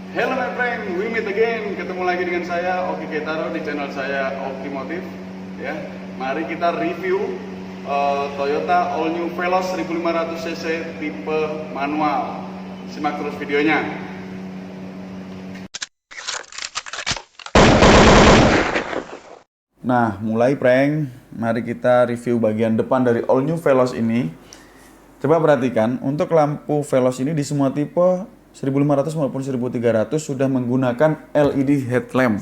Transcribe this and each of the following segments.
Hello my friend, we meet again. Ketemu lagi dengan saya Oki Ketaro di channel saya Oki Motif. Ya, mari kita review Toyota All New Veloz 1500cc tipe manual. Simak terus videonya. Nah, mulai prank. Mari kita review bagian depan dari All New Veloz ini. Coba perhatikan, untuk lampu Veloz ini di semua tipe 1500 maupun 1300 sudah menggunakan LED headlamp.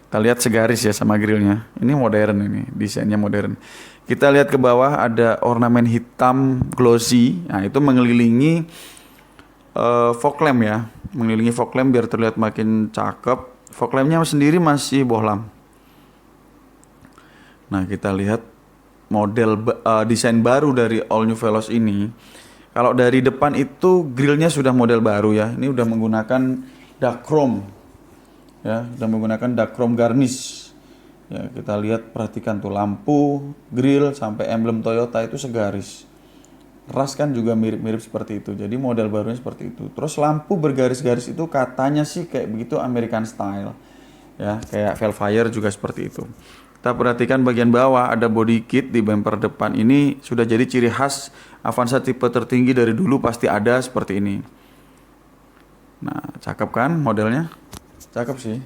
Kita lihat segaris ya sama grillnya. Ini modern, ini desainnya modern. Kita lihat ke bawah ada ornamen hitam glossy. Nah, itu mengelilingi fog lamp ya. Mengelilingi fog lamp biar terlihat makin cakep. Fog lampnya sendiri masih bohlam. Nah, kita lihat model desain baru dari All New Veloz ini. Kalau dari depan itu grillnya sudah model baru ya. Ini udah menggunakan dark chrome. Ya, udah menggunakan dark chrome garnish. Ya, kita lihat, perhatikan tuh lampu, grill sampai emblem Toyota itu segaris. Ras kan juga mirip-mirip seperti itu. Jadi model barunya seperti itu. Terus lampu bergaris-garis itu katanya sih kayak begitu American style. Ya, kayak Velfire juga seperti itu. Kita perhatikan bagian bawah ada body kit di bumper depan ini sudah jadi ciri khas Avanza tipe tertinggi dari dulu, pasti ada seperti ini. Nah, cakep kan modelnya? Cakep sih.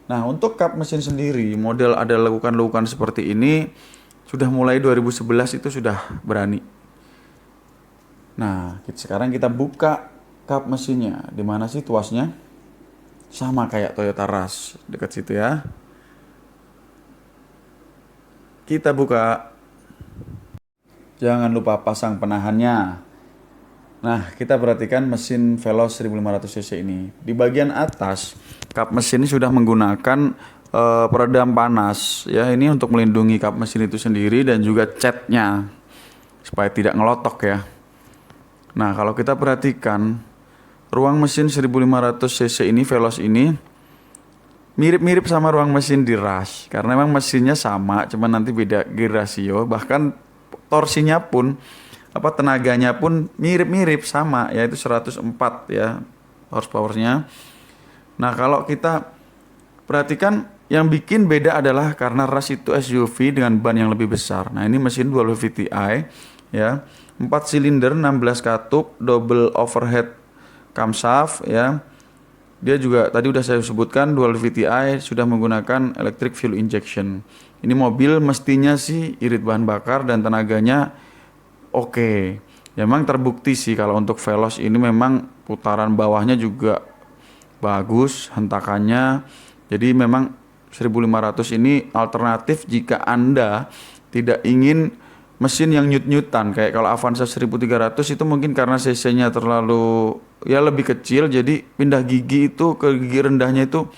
Nah, untuk kap mesin sendiri, model ada lekukan-lekukan seperti ini sudah mulai 2011 itu sudah berani. Nah, sekarang kita buka kap mesinnya. Di mana sih tuasnya? Sama kayak Toyota Rush, dekat situ ya. Kita buka. Jangan lupa pasang penahannya. Nah, kita perhatikan mesin Veloz 1500cc ini. Di bagian atas, kap mesin sudah menggunakan peredam panas. Ya, ini untuk melindungi kap mesin itu sendiri dan juga catnya supaya tidak ngelotok ya. Nah, kalau kita perhatikan, ruang mesin 1500cc ini, Veloz ini, mirip-mirip sama ruang mesin di Rush. Karena memang mesinnya sama, cuman nanti beda gear ratio. Bahkan torsinya pun, tenaganya pun mirip-mirip sama, yaitu 104 ya horsepower-nya. Nah, kalau kita perhatikan, yang bikin beda adalah karena Rush itu SUV dengan ban yang lebih besar. Nah, ini mesin dual VTI ya, 4 silinder, 16 katup, double overhead camshaft ya. Dia juga tadi udah saya sebutkan dual VTI, sudah menggunakan electric fuel injection. Ini mobil mestinya sih irit bahan bakar dan tenaganya oke. Ya, memang terbukti sih kalau untuk Veloz ini memang putaran bawahnya juga bagus, hentakannya. Jadi memang 1500 ini alternatif jika Anda tidak ingin mesin yang nyut-nyutan. Kayak kalau Avanza 1300 itu mungkin karena cc-nya terlalu ya lebih kecil, jadi pindah gigi itu ke gigi rendahnya itu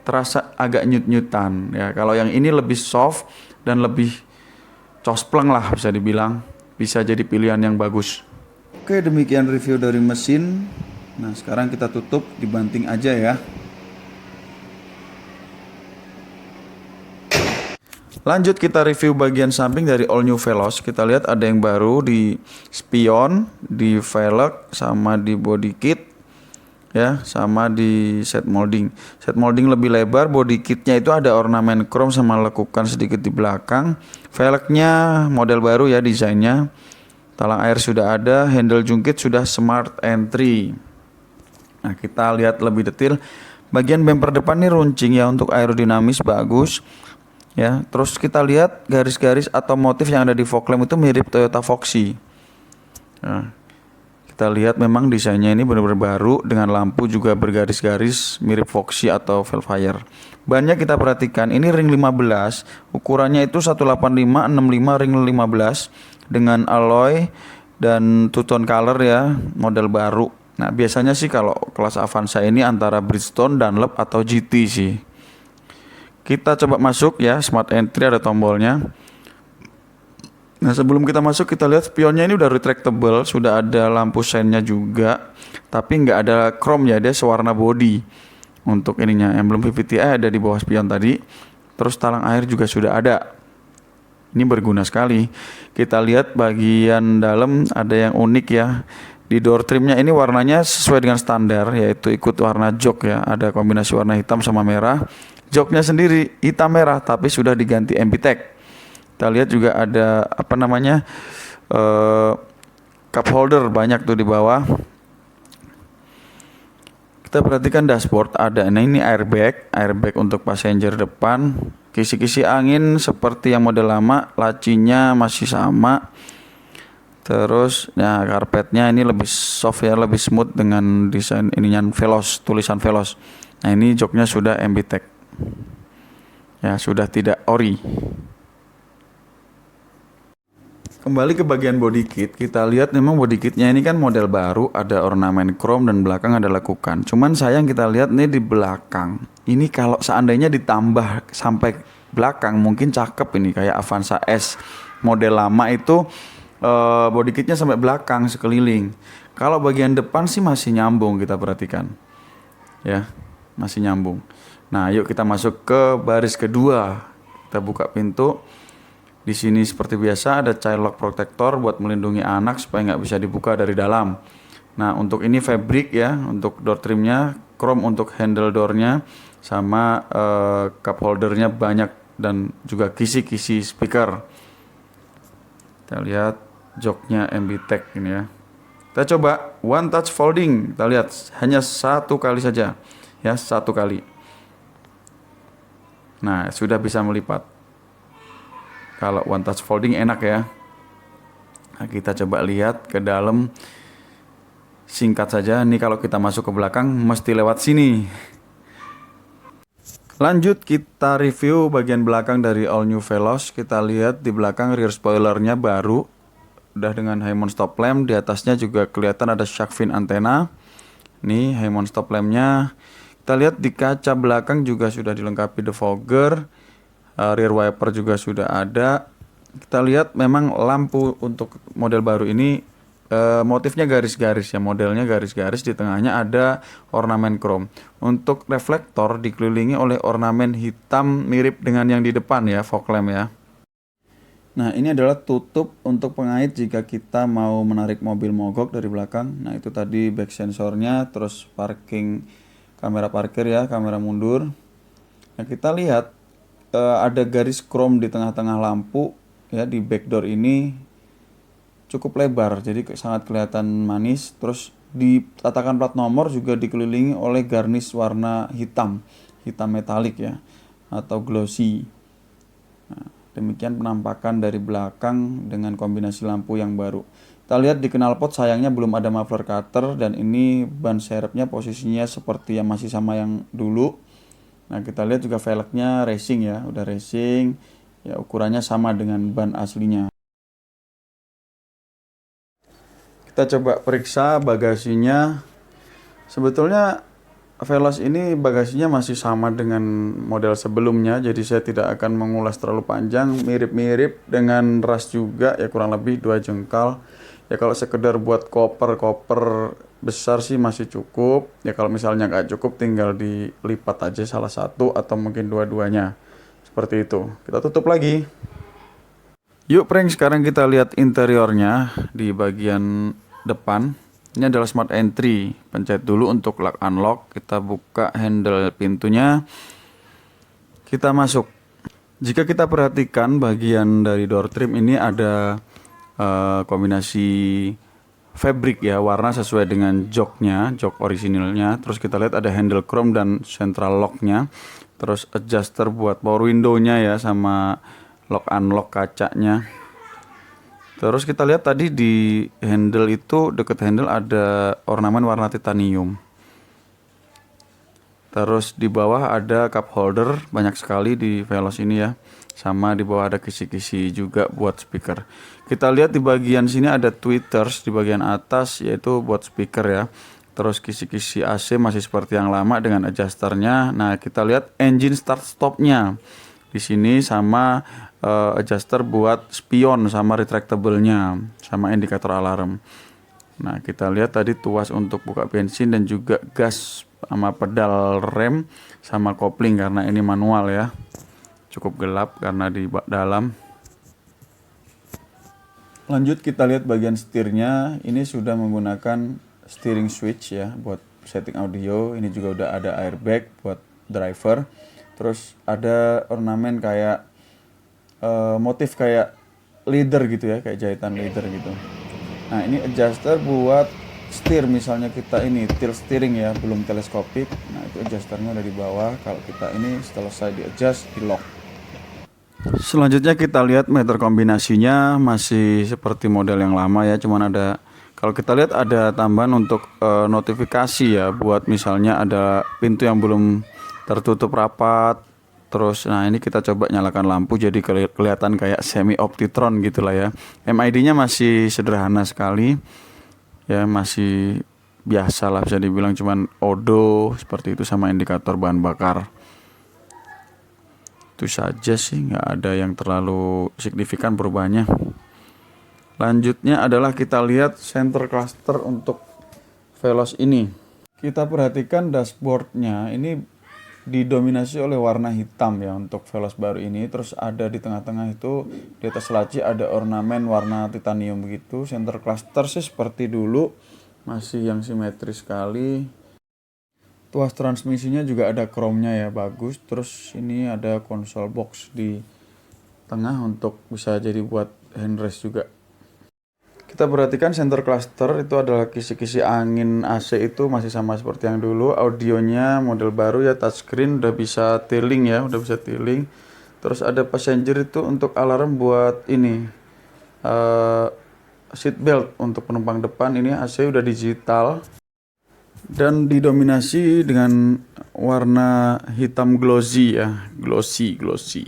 terasa agak nyut-nyutan ya. Kalau yang ini lebih soft dan lebih cospleng lah bisa dibilang, bisa jadi pilihan yang bagus. Oke, demikian review dari mesin. Nah, sekarang kita tutup, dibanting aja ya. Lanjut kita review bagian samping dari All New Veloz. Kita lihat ada yang baru di spion, di velg, sama di body kit ya, sama di set molding. Set molding lebih lebar, body kitnya itu ada ornamen chrome sama lekukan sedikit di belakang. Velgnya model baru ya desainnya. Talang air sudah ada, handle jungkit sudah smart entry. Nah, kita lihat lebih detail. Bagian bumper depan ini runcing ya, untuk aerodinamis bagus. Ya, terus kita lihat garis-garis atau motif yang ada di fog lamp itu mirip Toyota Foxy. Nah, kita lihat memang desainnya ini benar-benar baru dengan lampu juga bergaris-garis mirip Foxy atau Velfire. Bannya kita perhatikan, ini ring 15, ukurannya itu 185/65 ring 15 dengan alloy dan two-tone color ya, model baru. Nah, biasanya sih kalau kelas Avanza ini antara Bridgestone, Dunlop atau GT sih. Kita coba masuk ya, smart entry ada tombolnya. Nah, sebelum kita masuk kita lihat spionnya ini udah retractable, sudah ada lampu seinnya juga, tapi nggak ada chrome ya, dia sewarna body. Untuk ininya emblem VVTi ada di bawah spion tadi. Terus talang air juga sudah ada. Ini berguna sekali. Kita lihat bagian dalam ada yang unik ya. Di door trimnya ini warnanya sesuai dengan standar, yaitu ikut warna jok ya. Ada kombinasi warna hitam sama merah. Joknya sendiri hitam merah tapi sudah diganti MBTEK. Kita lihat juga ada apa namanya cup holder banyak tuh di bawah. Kita perhatikan dashboard ada. Nah ini airbag untuk passenger depan. Kisi-kisi angin seperti yang model lama, lacinya masih sama. Terus ya karpetnya ini lebih soft ya, lebih smooth dengan desain ininya Veloz, tulisan Veloz. Nah ini joknya sudah MBTEK. Ya sudah tidak ori. Kembali ke bagian body kit, kita lihat memang body kitnya ini kan model baru, ada ornamen chrome dan belakang ada lekukan. Cuman sayang kita lihat nih di belakang. Ini kalau seandainya ditambah sampai belakang mungkin cakep ini kayak Avanza S model lama itu. Body kitnya sampai belakang sekeliling. Kalau bagian depan sih masih nyambung, kita perhatikan ya, masih nyambung. Nah yuk kita masuk ke baris kedua. Kita buka pintu. Di sini seperti biasa ada child lock protector buat melindungi anak supaya nggak bisa dibuka dari dalam. Nah untuk ini fabric ya, untuk door trimnya, chrome untuk handle doornya, sama cup holdernya banyak dan juga kisi-kisi speaker. Kita lihat joknya MBTEK ini ya. Kita coba one touch folding. Kita lihat hanya satu kali saja ya, satu kali. Nah sudah bisa melipat. Kalau one touch folding enak ya. Nah, kita coba lihat ke dalam. Singkat saja, ini kalau kita masuk ke belakang mesti lewat sini. Lanjut kita review bagian belakang dari all new Veloz. Kita lihat di belakang rear spoilernya baru, udah dengan High-mount stop lamp. Di atasnya juga kelihatan ada shark fin antena. Nih High-mount stop lampnya. Kita lihat di kaca belakang juga sudah dilengkapi defogger. Rear wiper juga sudah ada. Kita lihat memang lampu untuk model baru ini motifnya garis-garis ya, modelnya garis-garis, di tengahnya ada ornamen chrome. Untuk reflektor dikelilingi oleh ornamen hitam mirip dengan yang di depan ya, fog lamp ya. Nah ini adalah tutup untuk pengait jika kita mau menarik mobil mogok dari belakang. Nah itu tadi back sensornya, terus parking, kamera parkir ya, kamera mundur. Nah kita lihat ada garis chrome di tengah-tengah lampu ya, di back door ini cukup lebar, jadi sangat kelihatan manis. Terus di tatakan plat nomor juga dikelilingi oleh garnish warna hitam metalik ya, atau glossy. Nah, demikian penampakan dari belakang dengan kombinasi lampu yang baru. Kita lihat di knalpot sayangnya belum ada muffler cutter, dan ini ban serepnya posisinya seperti yang masih sama yang dulu. Nah kita lihat juga velgnya racing ya, udah racing ya, ukurannya sama dengan ban aslinya. Kita coba periksa bagasinya. Sebetulnya Veloz ini bagasinya masih sama dengan model sebelumnya, jadi saya tidak akan mengulas terlalu panjang. Mirip-mirip dengan Rush juga ya, kurang lebih 2 jengkal. Ya kalau sekedar buat koper besar sih masih cukup. Ya kalau misalnya nggak cukup tinggal dilipat aja salah satu atau mungkin dua-duanya. Seperti itu. Kita tutup lagi. Yuk prank, sekarang kita lihat interiornya di bagian depan. Ini adalah smart entry. Pencet dulu untuk lock unlock. Kita buka handle pintunya. Kita masuk. Jika kita perhatikan bagian dari door trim ini ada kombinasi fabric ya, warna sesuai dengan joknya, jok orisinilnya. Terus kita lihat ada handle chrome dan central locknya. Terus adjuster buat power window-nya ya, sama lock unlock kacanya. Terus kita lihat tadi di handle itu, deket handle ada ornamen warna titanium. Terus di bawah ada cup holder, banyak sekali di Veloz ini ya. Sama di bawah ada kisi-kisi juga buat speaker. Kita lihat di bagian sini ada tweeters di bagian atas, yaitu buat speaker ya. Terus kisi-kisi AC masih seperti yang lama dengan adjusternya. Nah kita lihat engine start stopnya di sini, sama adjuster buat spion sama retractable-nya, sama indikator alarm. Nah kita lihat tadi tuas untuk buka bensin dan juga gas, sama pedal rem, sama kopling karena ini manual ya. Cukup gelap karena di dalam. Lanjut kita lihat bagian setirnya. Ini sudah menggunakan steering switch ya buat setting audio. Ini juga udah ada airbag buat driver. Terus ada ornamen kayak motif kayak leather gitu ya, kayak jahitan leather gitu. Nah, ini adjuster buat setir, misalnya kita ini tilt steering ya, belum teleskopik. Nah, itu adjusternya ada di bawah. Kalau kita ini selesai di adjust, di lock. Selanjutnya kita lihat meter kombinasinya masih seperti model yang lama ya, cuman ada, kalau kita lihat ada tambahan untuk notifikasi ya, buat misalnya ada pintu yang belum tertutup rapat. Terus nah ini kita coba nyalakan lampu jadi kelihatan kayak semi optitron gitulah ya. MID-nya masih sederhana sekali. Ya masih biasa lah, bisa dibilang cuman odo seperti itu, sama indikator bahan bakar. Itu saja sih, nggak ada yang terlalu signifikan perubahannya. Lanjutnya adalah kita lihat center cluster untuk Veloz ini. Kita perhatikan dashboardnya ini didominasi oleh warna hitam ya untuk Veloz baru ini. Terus ada di tengah-tengah itu, di atas laci ada ornamen warna titanium begitu. Center cluster sih seperti dulu, masih yang simetris sekali. Tuas transmisinya juga ada chrome-nya ya, bagus. Terus ini ada console box di tengah untuk bisa jadi buat handrest juga. Kita perhatikan center cluster itu adalah kisi-kisi angin AC itu masih sama seperti yang dulu. Audionya model baru ya, touchscreen, udah bisa tiling ya, udah bisa tiling. Terus ada passenger itu untuk alarm buat ini seat belt untuk penumpang depan. Ini AC udah digital dan didominasi dengan warna hitam glossy ya, glossy.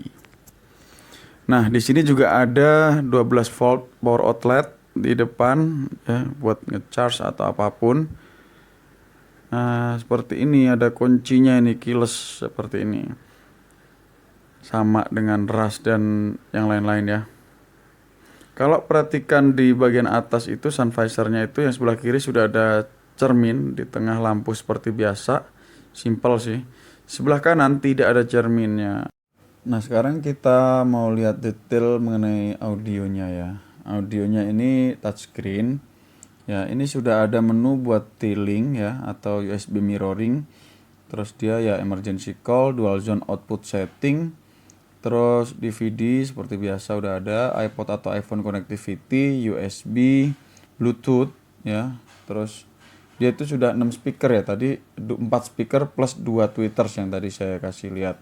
Nah, di sini juga ada 12 volt power outlet di depan ya, buat ngecharge atau apapun. Nah, seperti ini ada kuncinya, ini keyless seperti ini. Sama dengan ras dan yang lain-lain ya. Kalau perhatikan di bagian atas itu sun visornya itu yang sebelah kiri sudah ada cermin, di tengah lampu seperti biasa. Simple sih. Sebelah kanan tidak ada cerminnya. Nah, sekarang kita mau lihat detail mengenai audionya ya. Audionya ini touchscreen. Ya, ini sudah ada menu buat tiling ya atau USB mirroring. Terus dia ya emergency call, dual zone output setting. Terus DVD seperti biasa udah ada, iPod atau iPhone connectivity, USB, Bluetooth ya. Terus dia itu sudah 6 speaker ya, tadi 4 speaker plus 2 tweeters yang tadi saya kasih lihat.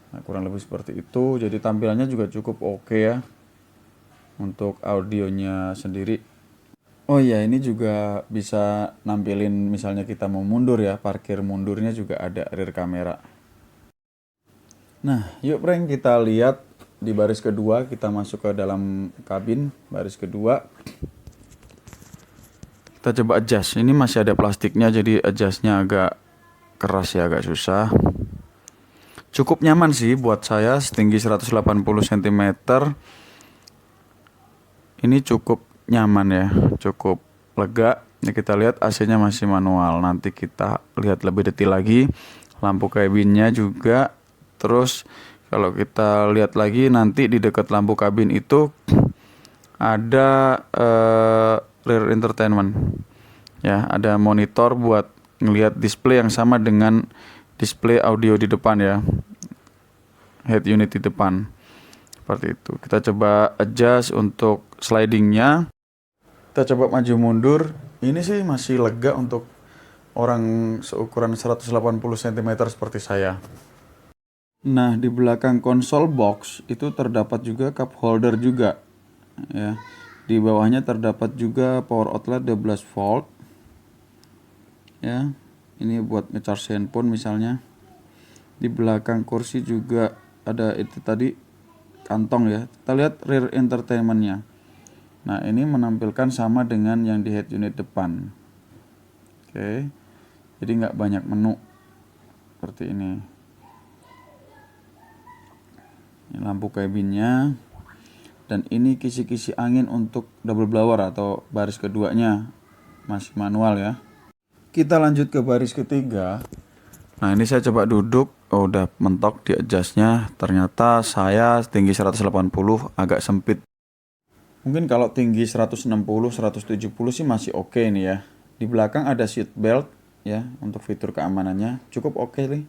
Nah, kurang lebih seperti itu. Jadi tampilannya juga cukup oke ya untuk audionya sendiri. Oh iya, ini juga bisa nampilin misalnya kita mau mundur ya, parkir mundurnya juga ada rear kamera. Nah, yuk prank kita lihat di baris kedua, kita masuk ke dalam kabin baris kedua. Kita coba adjust. Ini masih ada plastiknya jadi adjustnya agak keras ya, agak susah. Cukup nyaman sih buat saya, setinggi 180 cm. Ini cukup nyaman ya, cukup lega. Ini kita lihat AC-nya masih manual. Nanti kita lihat lebih detail lagi. Lampu kabinnya juga. Terus kalau kita lihat lagi nanti di dekat lampu kabin itu ada rear entertainment. Ya, ada monitor buat ngelihat display yang sama dengan display audio di depan ya. Head unit di depan. Seperti itu. Kita coba adjust untuk slidingnya. Kita coba maju mundur. Ini sih masih lega untuk orang seukuran 180 cm seperti saya. Nah, di belakang console box itu terdapat juga cup holder juga. Ya. Di bawahnya terdapat juga power outlet 12 volt. Ya. Ini buat ngecharge handphone misalnya. Di belakang kursi juga ada itu tadi kantong ya. Kita lihat rear entertainment-nya. Nah, ini menampilkan sama dengan yang di head unit depan. Oke. Jadi nggak banyak menu seperti ini. Ini lampu kabinnya. Dan ini kisi-kisi angin untuk double blower atau baris keduanya. Masih manual ya. Kita lanjut ke baris ketiga. Nah, ini saya coba duduk. Oh, udah mentok di adjustnya. Ternyata saya tinggi 180 agak sempit. Mungkin kalau tinggi 160, 170 sih masih oke nih ya. Di belakang ada seat belt ya untuk fitur keamanannya cukup oke nih.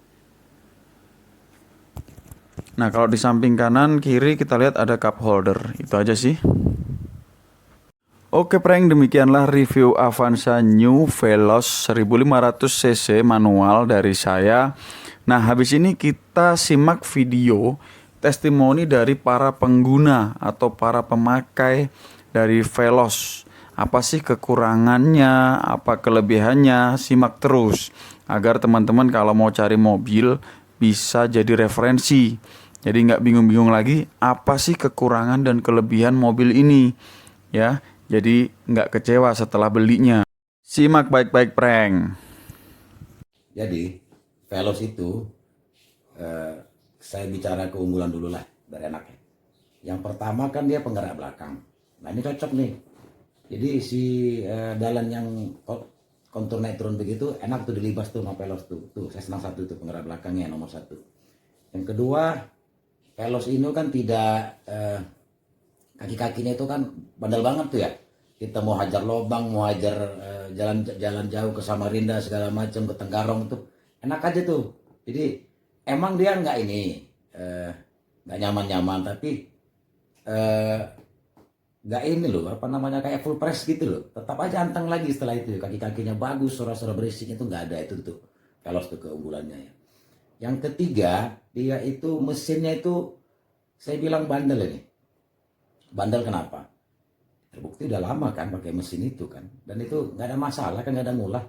Nah, kalau di samping kanan kiri kita lihat ada cup holder. Itu aja sih. Oke, prank, demikianlah review Avanza New Veloz 1500 cc manual dari saya. Nah, habis ini kita simak video testimoni dari para pengguna atau para pemakai dari Veloz. Apa sih kekurangannya, apa kelebihannya, simak terus agar teman-teman kalau mau cari mobil bisa jadi referensi. Jadi nggak bingung-bingung lagi apa sih kekurangan dan kelebihan mobil ini ya. Jadi nggak kecewa setelah belinya. Simak baik-baik prank. Jadi Veloz itu eh, saya bicara keunggulan dulu lah dari enaknya. Yang pertama kan dia penggerak belakang. Nah ini cocok nih. Jadi si dalan yang kontur naik turun begitu enak tuh dilibas tuh sama Veloz tuh. Tuh saya senang satu tuh penggerak belakangnya nomor satu. Yang kedua Veloz ini kan tidak kaki-kakinya itu kan bandel banget tuh ya. Kita mau hajar lobang, mau hajar jalan jauh ke Samarinda segala macam, ke Tenggarong tuh enak aja tuh. Jadi emang dia nggak ini nggak nyaman-nyaman, tapi nggak ini loh apa namanya kayak full press gitu loh. Tetap aja anteng lagi setelah itu. Kaki-kakinya bagus, suara-suara berisik itu nggak ada itu tuh. Veloz tuh keunggulannya ya. Yang ketiga dia itu mesinnya itu saya bilang bandel ini. Bandel kenapa? Terbukti udah lama kan pakai mesin itu kan, dan itu nggak ada masalah kan, nggak ada ngulah.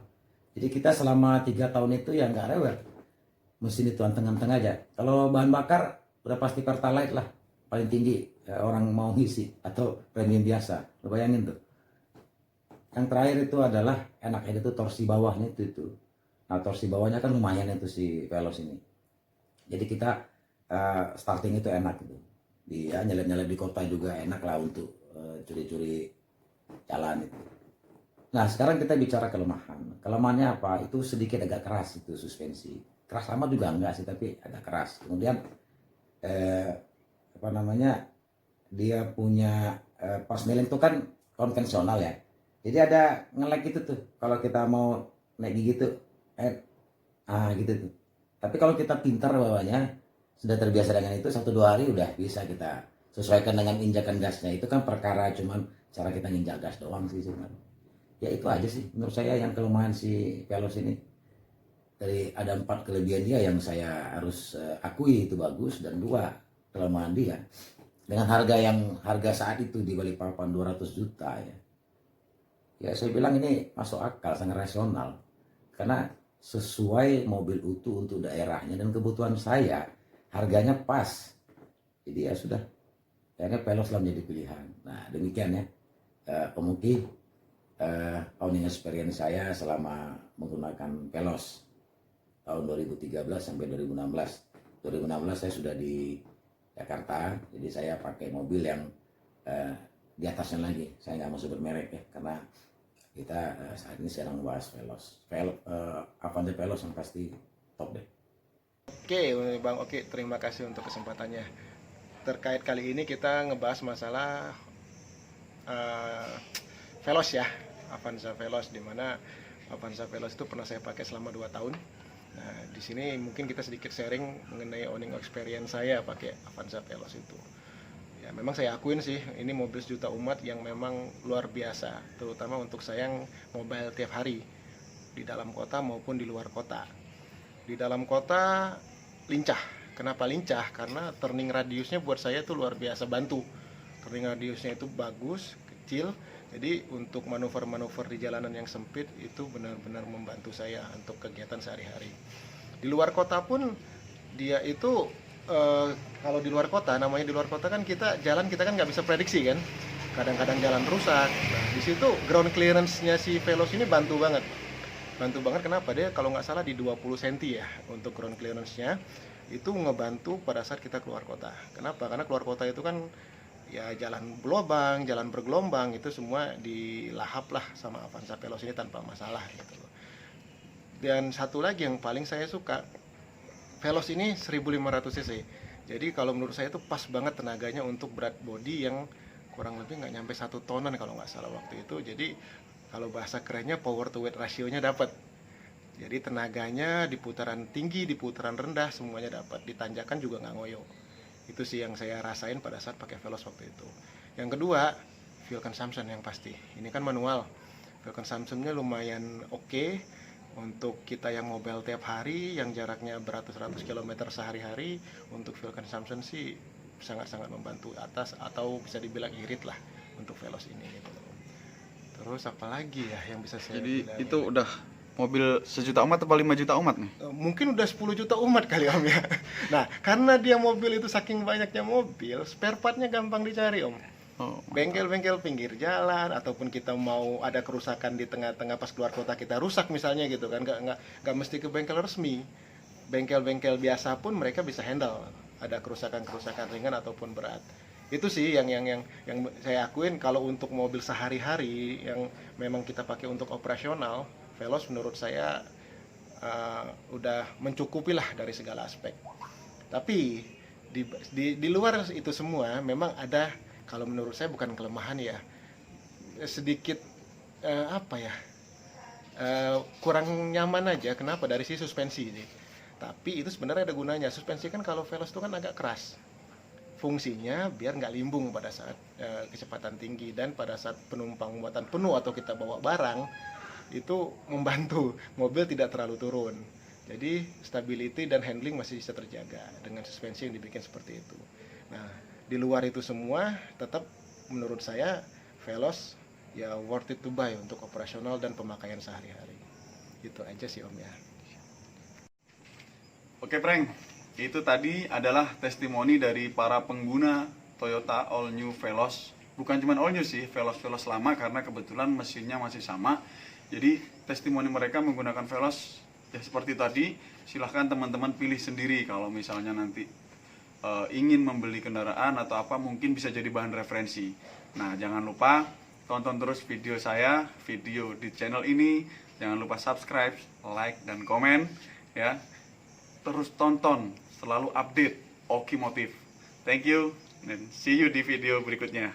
Jadi kita selama 3 tahun itu ya nggak rewel, mesin itu anteng-anteng aja. Kalau bahan bakar udah pasti Pertalite lah paling tinggi ya, orang mau ngisi, atau premium biasa. Lo bayangin tuh. Yang terakhir itu adalah enaknya itu torsi bawahnya itu. Nah torsi bawahnya kan lumayan itu si Veloz ini. Jadi kita starting itu enak gitu. Dia nyelip-nyelip di kota juga enak lah untuk curi-curi jalan itu. Nah sekarang kita bicara kelemahan. Kelemahannya apa? Itu sedikit agak keras itu suspensi. Keras amat juga enggak sih, tapi agak keras. Kemudian apa namanya? Dia punya persneling itu kan konvensional ya. Jadi ada nge-lag itu tuh. Kalau kita mau naik gigi tuh, gitu tuh. Tapi kalau kita pintar bawahnya, sudah terbiasa dengan itu 1-2 hari udah bisa kita sesuaikan dengan injakan gasnya. Itu kan perkara cuman cara kita nginjak gas doang sih sebenarnya. Ya itu aja sih menurut saya yang kelemahan si Veloz ini. Dari ada 4 kelebihan dia yang saya harus akui itu bagus, dan 2 kelemahan dia. Dengan harga saat itu di Balikpapan 200 juta ya. Ya saya bilang ini masuk akal, sangat rasional. Karena sesuai mobil utuh untuk daerahnya dan kebutuhan saya, harganya pas. Jadi ya sudah, akhirnya Veloz lah menjadi pilihan. Nah demikian ya pemuki owning experience saya selama menggunakan Veloz tahun 2013 sampai 2016. 2016 saya sudah di Jakarta, jadi saya pakai mobil yang di atasnya lagi. Saya nggak mau sebut merek ya, karena kita saat ini sedang membahas Veloz. Avanza Veloz yang pasti top deh. Oke Bang, oke, terima kasih untuk kesempatannya. Terkait kali ini kita ngebahas masalah Veloz ya, Avanza Veloz, dimana Avanza Veloz itu pernah saya pakai selama 2 tahun. Nah di sini mungkin kita sedikit sharing mengenai owning experience saya pakai Avanza Veloz itu. Ya memang saya akuin sih ini mobil sejuta umat yang memang luar biasa, terutama untuk saya yang mobile tiap hari di dalam kota maupun di luar kota. Di dalam kota lincah. Kenapa lincah? Karena turning radiusnya buat saya tuh luar biasa bantu. Turning radiusnya itu bagus, kecil. Jadi untuk manuver-manuver di jalanan yang sempit itu benar-benar membantu saya untuk kegiatan sehari-hari. Di luar kota pun dia itu kalau di luar kota, namanya di luar kota kan kita kan nggak bisa prediksi kan. Kadang-kadang jalan rusak. Nah di situ ground clearance-nya si Veloz ini bantu banget. Kenapa? Dia kalau nggak salah di 20 cm ya untuk ground clearance-nya. Itu ngebantu pada saat kita keluar kota. Kenapa? Karena keluar kota itu kan ya jalan berlubang, jalan bergelombang, itu semua dilahap lah sama Avanza Veloz ini tanpa masalah gitu loh. Dan satu lagi yang paling saya suka, Veloz ini 1500 cc. Jadi kalau menurut saya itu pas banget tenaganya untuk berat body yang kurang lebih nggak nyampe 1 tonan kalau nggak salah waktu itu. Jadi kalau bahasa kerennya power to weight ratio-nya dapat. Jadi tenaganya di putaran tinggi, di putaran rendah semuanya dapat. Di tanjakan juga nggak ngoyo. Itu sih yang saya rasain pada saat pakai Veloz waktu itu. Yang kedua, fuel consumption yang pasti. Ini kan manual. Fuel consumption-nya lumayan oke. Untuk kita yang mobile tiap hari, yang jaraknya beratus-ratus kilometer sehari-hari, untuk fuel consumption sih sangat-sangat membantu atas, atau bisa dibilang irit lah untuk Veloz ini gitu loh. Terus apalagi ya yang bisa saya Jadi bilang itu ya? udah mobil 1 juta umat atau 5 juta umat nih? Mungkin udah 10 juta umat kali Om ya. Nah, karena dia mobil itu saking banyaknya mobil, spare partnya gampang dicari Om. Oh, Bengkel-bengkel pinggir jalan, ataupun kita mau ada kerusakan di tengah-tengah pas keluar kota kita rusak misalnya gitu kan, nggak mesti ke bengkel resmi. Bengkel-bengkel biasa pun mereka bisa handle ada kerusakan-kerusakan ringan ataupun berat. Itu sih yang saya akuin. Kalau untuk mobil sehari-hari yang memang kita pakai untuk operasional, Veloz menurut saya udah mencukupi lah dari segala aspek. Tapi di luar itu semua memang ada, kalau menurut saya bukan kelemahan ya, sedikit apa ya, kurang nyaman aja. Kenapa? Dari sisi suspensi sih. Tapi itu sebenarnya ada gunanya. Suspensi kan kalau Veloz itu kan agak keras. Fungsinya biar nggak limbung pada saat kecepatan tinggi, dan pada saat penumpang muatan penuh atau kita bawa barang, itu membantu mobil tidak terlalu turun. Jadi stability dan handling masih bisa terjaga dengan suspensi yang dibikin seperti itu. Nah, di luar itu semua tetap menurut saya Veloz ya worth it to buy untuk operasional dan pemakaian sehari-hari. Itu aja sih Om ya. Oke Frank, itu tadi adalah testimoni dari para pengguna Toyota All New Veloz. Bukan cuma All New sih, Veloz lama, karena kebetulan mesinnya masih sama. Jadi testimoni mereka menggunakan Veloz ya seperti tadi. Silahkan teman-teman pilih sendiri kalau misalnya nanti ingin membeli kendaraan atau apa, mungkin bisa jadi bahan referensi. Nah, jangan lupa tonton terus video saya, video di channel ini. Jangan lupa subscribe, like, dan komen ya. Terus tonton, selalu update Oki Motif. Thank you, dan see you di video berikutnya.